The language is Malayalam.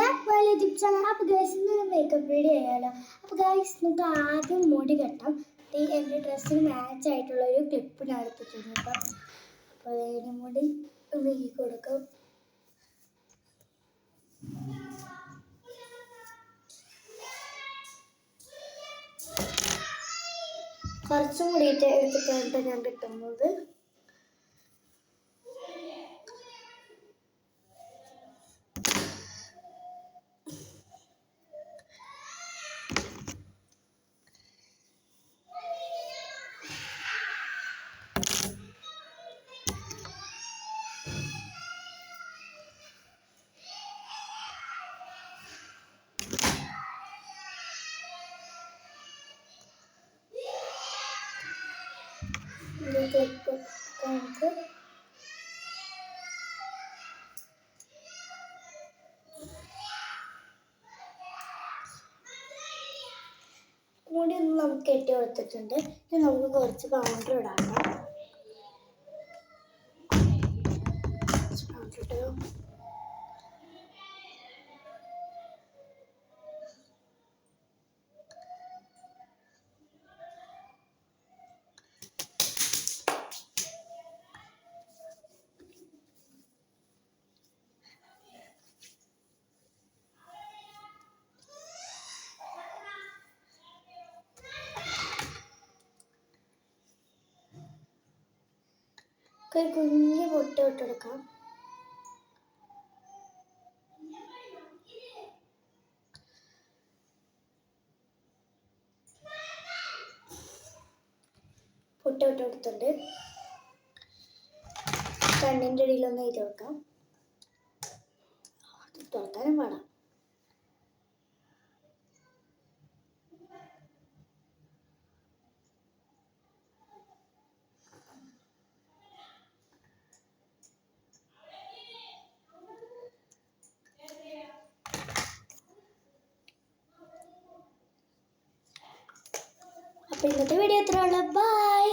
Back my YouTube channel. അപ്പോൾ ഗൈസ് ഇന്നൊരു മേക്കപ്പ് വീഡിയോ ചെയ്യാമല്ലോ. അപ്പോൾ ഗൈസ് നമുക്ക് ആദ്യം മുടി കെട്ടാം. എൻ്റെ ഡ്രസ്സിന് മാച്ച് ആയിട്ടുള്ളൊരു ക്ലിപ്പ് ഞാൻ എടുത്തിട്ടുണ്ട് കേട്ടോ. അപ്പോൾ അതിന് മുടി വീക്കി കൊടുക്കും. കുറച്ചും കൂടിയിട്ട് എടുത്തിട്ടാണ് ഞാൻ കിട്ടുന്നത്. ക്ലിപ്പ് നമുക്ക് മുടി ഒന്ന് നമുക്ക് കെട്ടി കൊടുത്തിട്ടുണ്ട്. ഇനി നമുക്ക് കുറച്ച് പൗഡർ ഇടാം. ഒരു കുഞ്ഞ് പൊട്ട് ഇട്ടെടുക്കാം. പൊട്ട് ഇട്ടെടുത്തിട്ടുണ്ട്. കണ്ണിൻ്റെ ഇടയിലൊന്ന് എഴുതി വെക്കാം. തുറക്കാനും വേണം. അപ്പോൾ ഇന്നത്തെ വീഡിയോ ഇത്രയുള്ളൂ. ബൈ.